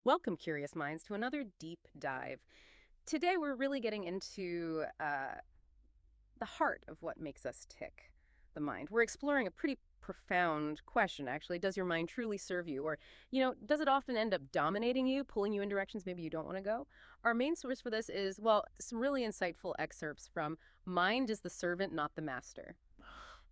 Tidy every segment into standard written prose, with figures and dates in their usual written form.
Welcome, curious minds, to another deep dive. Today, we're really getting into the heart of what makes us tick, the mind. We're exploring a pretty profound question, actually. Does your mind truly serve you? Or, does it often end up dominating you, pulling you in directions maybe you don't want to go? Our main source for this is, well, some really insightful excerpts from Mind is the Servant, Not the Master.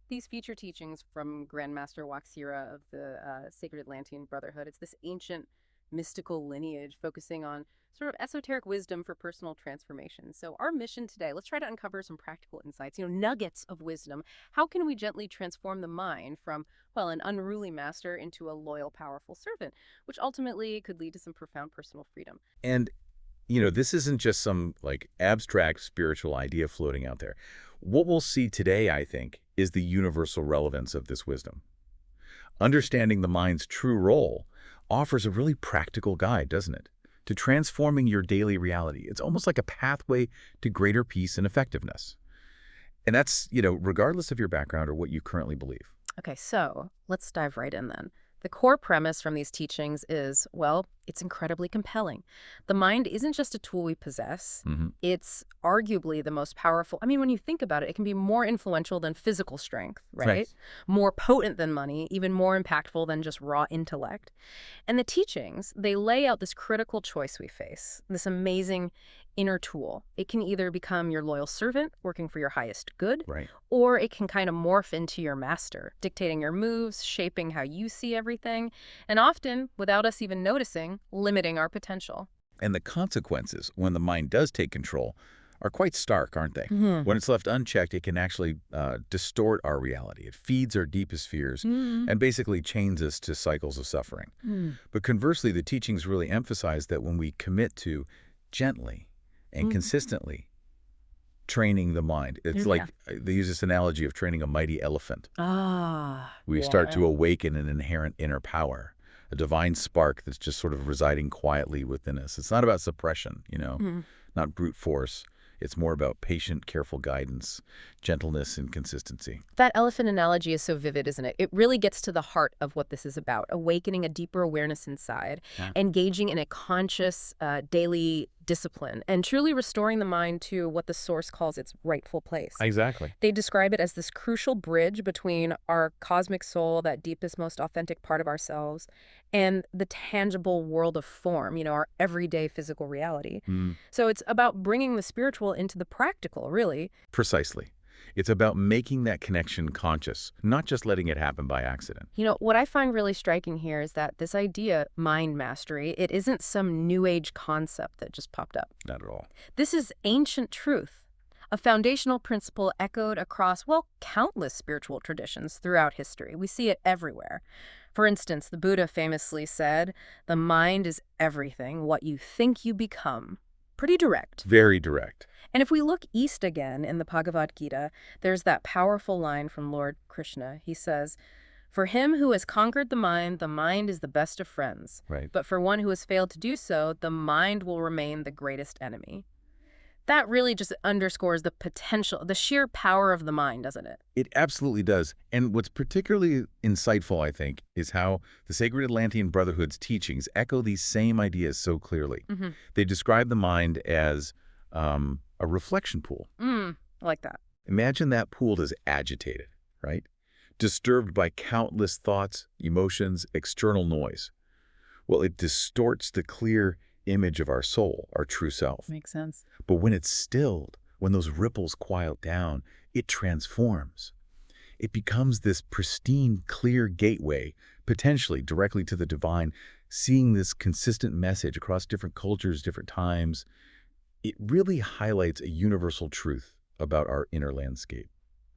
These feature teachings from Grandmaster WaXhira of the Sacred Atlantean Brotherhood. It's this ancient mystical lineage focusing on sort of esoteric wisdom for personal transformation. So our mission today, let's try to uncover some practical insights, nuggets of wisdom. How can we gently transform the mind from, well, an unruly master into a loyal, powerful servant, which ultimately could lead to some profound personal freedom? And, this isn't just some like abstract spiritual idea floating out there. What we'll see today, I think, is the universal relevance of this wisdom. Understanding the mind's true role offers a really practical guide, doesn't it? To transforming your daily reality. It's almost like a pathway to greater peace and effectiveness. And that's, regardless of your background or what you currently believe. Okay, so let's dive right in then. The core premise from these teachings is, well, it's incredibly compelling. The mind isn't just a tool we possess. It's arguably the most powerful. I mean, when you think about it, it can be more influential than physical strength, right? Right. More potent than money, even more impactful than just raw intellect. And the teachings, they lay out this critical choice we face, this amazing inner tool. It can either become your loyal servant, working for your highest good, Right. or it can kind of morph into your master, dictating your moves, shaping how you see everything, and often, without us even noticing, limiting our potential. And the consequences, when the mind does take control, are quite stark, aren't they? When it's left unchecked, it can actually distort our reality. It feeds our deepest fears and basically chains us to cycles of suffering. But conversely, the teachings really emphasize that when we commit to gently and consistently training the mind, it's like they use this analogy of training a mighty elephant. We start to awaken an inherent inner power, a divine spark that's just sort of residing quietly within us. It's not about suppression, not brute force. It's more about patient, careful guidance, gentleness, and consistency. That elephant analogy is so vivid, isn't it? It really gets to the heart of what this is about, awakening a deeper awareness inside, engaging in a conscious daily discipline, and truly restoring the mind to what the Source calls its rightful place. Exactly. They describe it as this crucial bridge between our cosmic soul, that deepest, most authentic part of ourselves, and the tangible world of form, our everyday physical reality. So it's about bringing the spiritual into the practical, really. Precisely. It's about making that connection conscious, not just letting it happen by accident. What I find really striking here is that this idea, mind mastery, it isn't some new age concept that just popped up. Not at all. This is ancient truth, a foundational principle echoed across, well, countless spiritual traditions throughout history. We see it everywhere. For instance, the Buddha famously said, "The mind is everything. What you think you become." Pretty direct. Very direct. And if we look east again in the Bhagavad Gita, there's that powerful line from Lord Krishna. He says, "For him who has conquered the mind is the best of friends. Right. But for one who has failed to do so, the mind will remain the greatest enemy." That really just underscores the potential, the sheer power of the mind, doesn't it? It absolutely does. And what's particularly insightful, I think, is how the Sacred Atlantean Brotherhood's teachings echo these same ideas so clearly. They describe the mind as a reflection pool. I like that. Imagine that pool is agitated, right? Disturbed by countless thoughts, emotions, external noise. Well, it distorts the clear image of our soul, our true self. Makes sense. But when it's stilled, when those ripples quiet down, it transforms. It becomes this pristine, clear gateway, potentially directly to the divine, seeing this consistent message across different cultures, different times. It really highlights a universal truth about our inner landscape.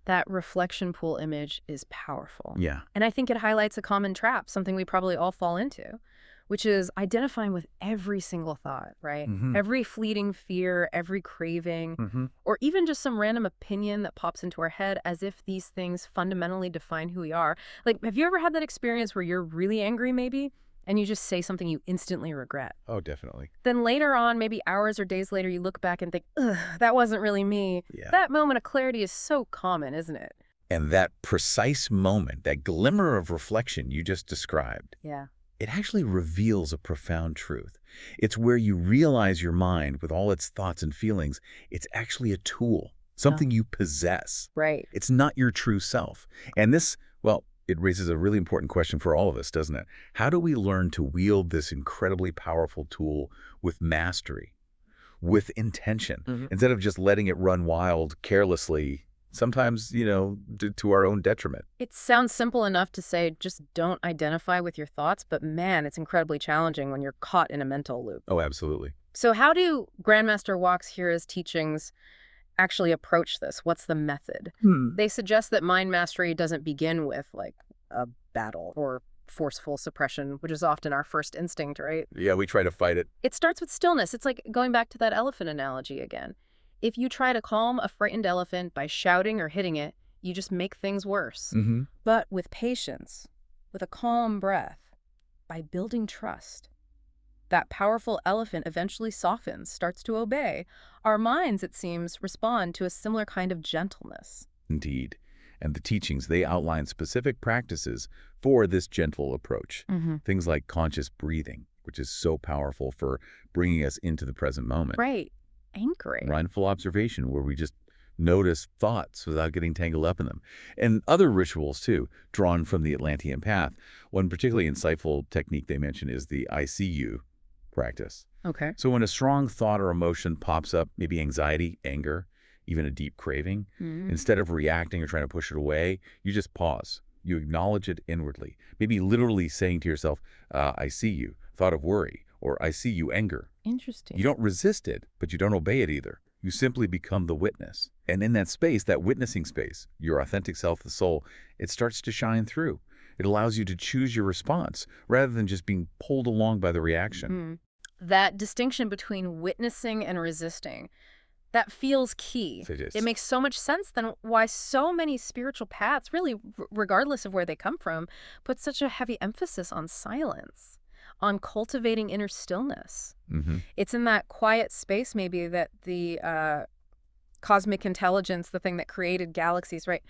That reflection pool image is powerful. Yeah. And I think it highlights a common trap, something we probably all fall into, which is identifying with every single thought, right? Every fleeting fear, every craving, or even just some random opinion that pops into our head as if these things fundamentally define who we are. Like, have you ever had that experience where you're really angry maybe, and you just say something you instantly regret? Oh, definitely. Then later on, maybe hours or days later, you look back and think, ugh, that wasn't really me. Yeah. That moment of clarity is so common, isn't it? And that precise moment, that glimmer of reflection you just described, Yeah. it actually reveals a profound truth. It's where you realize your mind, with all its thoughts and feelings, it's actually a tool, something you possess. Right. It's not your true self. And this, well, it raises a really important question for all of us, doesn't it? How do we learn to wield this incredibly powerful tool with mastery, with intention, instead of just letting it run wild carelessly, sometimes, to our own detriment? It sounds simple enough to say just don't identify with your thoughts, but man, it's incredibly challenging when you're caught in a mental loop. Oh, absolutely. So how do Grandmaster WaXhira's teachings actually approach this? What's the method? They suggest that mind mastery doesn't begin with like a battle or forceful suppression, which is often our first instinct, right? Yeah, we try to fight it. It starts with stillness. It's like going back to that elephant analogy again. If you try to calm a frightened elephant by shouting or hitting it, you just make things worse. But with patience, with a calm breath, by building trust, that powerful elephant eventually softens, starts to obey. Our minds, it seems, respond to a similar kind of gentleness. Indeed. And the teachings, they outline specific practices for this gentle approach. Things like conscious breathing, which is so powerful for bringing us into the present moment. Right. Anchoring. Mindful observation, where we just notice thoughts without getting tangled up in them. And other rituals, too, drawn from the Atlantean path. One particularly insightful technique they mention is the I see you practice. Okay. So when a strong thought or emotion pops up, maybe anxiety, anger, even a deep craving, instead of reacting or trying to push it away, you just pause. You acknowledge it inwardly, maybe literally saying to yourself, I see you, thought of worry, or I see you, anger. Interesting. You don't resist it, but you don't obey it either. You simply become the witness. And in that space, that witnessing space, your authentic self, the soul, it starts to shine through. It allows you to choose your response rather than just being pulled along by the reaction. That distinction between witnessing and resisting, that feels key. It is. It makes so much sense then why so many spiritual paths, really regardless of where they come from, put such a heavy emphasis on silence, on cultivating inner stillness. It's in that quiet space maybe that the cosmic intelligence, the thing that created galaxies, right,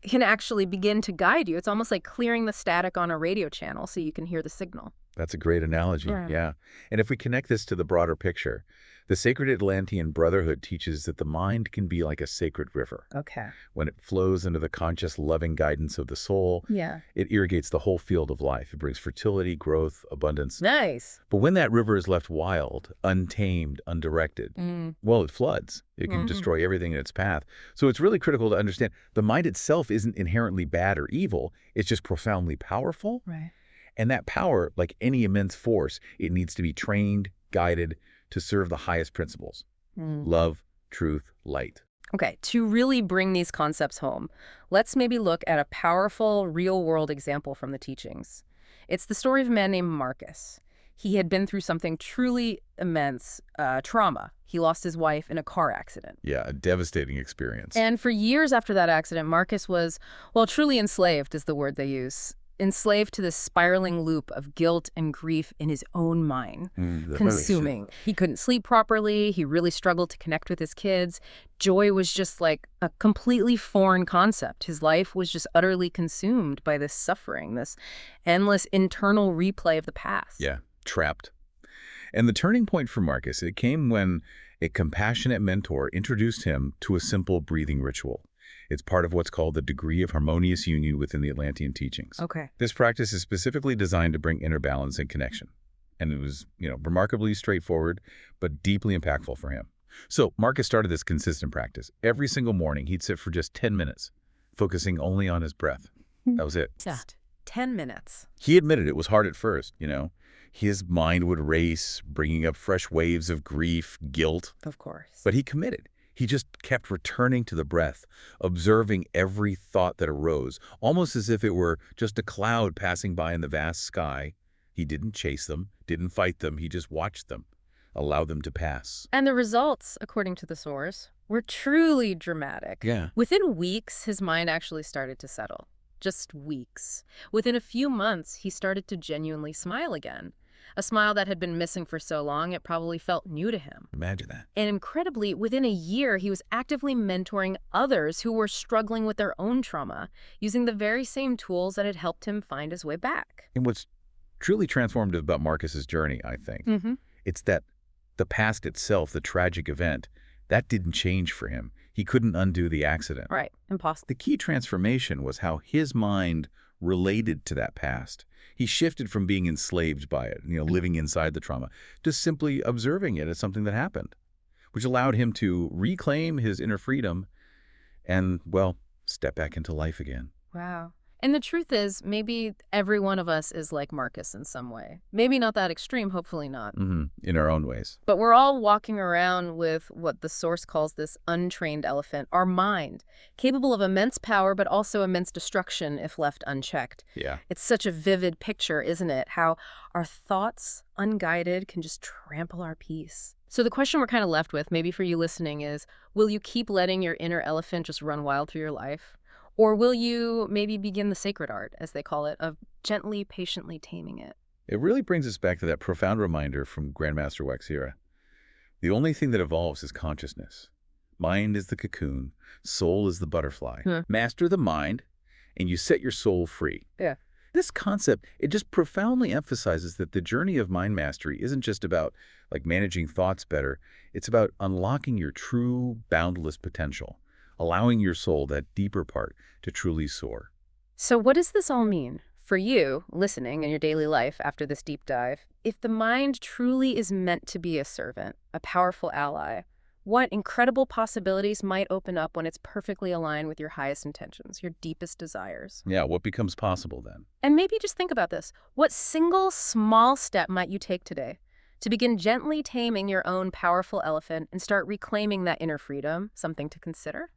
can actually begin to guide you. It's almost like clearing the static on a radio channel so you can hear the signal. That's a great analogy, yeah. And if we connect this to the broader picture, the Sacred Atlantean Brotherhood teaches that the mind can be like a sacred river. Okay. When it flows into the conscious, loving guidance of the soul, it irrigates the whole field of life. It brings fertility, growth, abundance. Nice. But when that river is left wild, untamed, undirected, well, it floods. It can destroy everything in its path. So it's really critical to understand the mind itself isn't inherently bad or evil. It's just profoundly powerful. Right. And that power, like any immense force, it needs to be trained, guided to serve the highest principles. Love, truth, light. Okay, to really bring these concepts home, let's maybe look at a powerful, real-world example from the teachings. It's the story of a man named Marcus. He had been through something truly immense, trauma. He lost his wife in a car accident. Yeah, a devastating experience. And for years after that accident, Marcus was, well, truly enslaved is the word they use. Enslaved to this spiraling loop of guilt and grief in his own mind, consuming. He couldn't sleep properly. He really struggled to connect with his kids. Joy was just like a completely foreign concept. His life was just utterly consumed by this suffering, this endless internal replay of the past. Yeah, trapped. And the turning point for Marcus, it came when a compassionate mentor introduced him to a simple breathing ritual. It's part of what's called the degree of harmonious union within the Atlantean teachings. Okay. This practice is specifically designed to bring inner balance and connection. And it was, remarkably straightforward, but deeply impactful for him. So Marcus started this consistent practice. Every single morning, he'd sit for just 10 minutes, focusing only on his breath. That was it. Just 10 minutes. He admitted it was hard at first, His mind would race, bringing up fresh waves of grief, guilt. Of course. But he committed. He just kept returning to the breath, observing every thought that arose, almost as if it were just a cloud passing by in the vast sky. He didn't chase them, didn't fight them. He just watched them, allowed them to pass. And the results, according to the source, were truly dramatic. Yeah. Within weeks, his mind actually started to settle. Just weeks. Within a few months, he started to genuinely smile again. A smile that had been missing for so long, it probably felt new to him. Imagine that. And incredibly, within a year, he was actively mentoring others who were struggling with their own trauma, using the very same tools that had helped him find his way back. And what's truly transformative about Marcus's journey, I think. Mm-hmm. It's that the past itself, the tragic event, that didn't change for him. He couldn't undo the accident. Right. Impossible. The key transformation was how his mind related to that past. He shifted from being enslaved by it, living inside the trauma, to simply observing it as something that happened, which allowed him to reclaim his inner freedom and, well, step back into life again. Wow. And the truth is, maybe every one of us is like Marcus in some way. Maybe not that extreme, hopefully not. In our own ways. But we're all walking around with what the Source calls this untrained elephant, our mind, capable of immense power but also immense destruction if left unchecked. Yeah. It's such a vivid picture, isn't it? How our thoughts, unguided, can just trample our peace. So the question we're kind of left with, maybe for you listening, is, will you keep letting your inner elephant just run wild through your life? Or will you maybe begin the sacred art, as they call it, of gently, patiently taming it? It really brings us back to that profound reminder from Grandmaster WaXhira. The only thing that evolves is consciousness. Mind is the cocoon, soul is the butterfly. Master the mind, and you set your soul free. Yeah. This concept, it just profoundly emphasizes that the journey of mind mastery isn't just about managing thoughts better. It's about unlocking your true, boundless potential, allowing your soul, that deeper part, to truly soar. So what does this all mean for you, listening in your daily life after this deep dive? If the mind truly is meant to be a servant, a powerful ally, what incredible possibilities might open up when it's perfectly aligned with your highest intentions, your deepest desires? Yeah, what becomes possible then? And maybe just think about this. What single small step might you take today to begin gently taming your own powerful elephant and start reclaiming that inner freedom? Something to consider.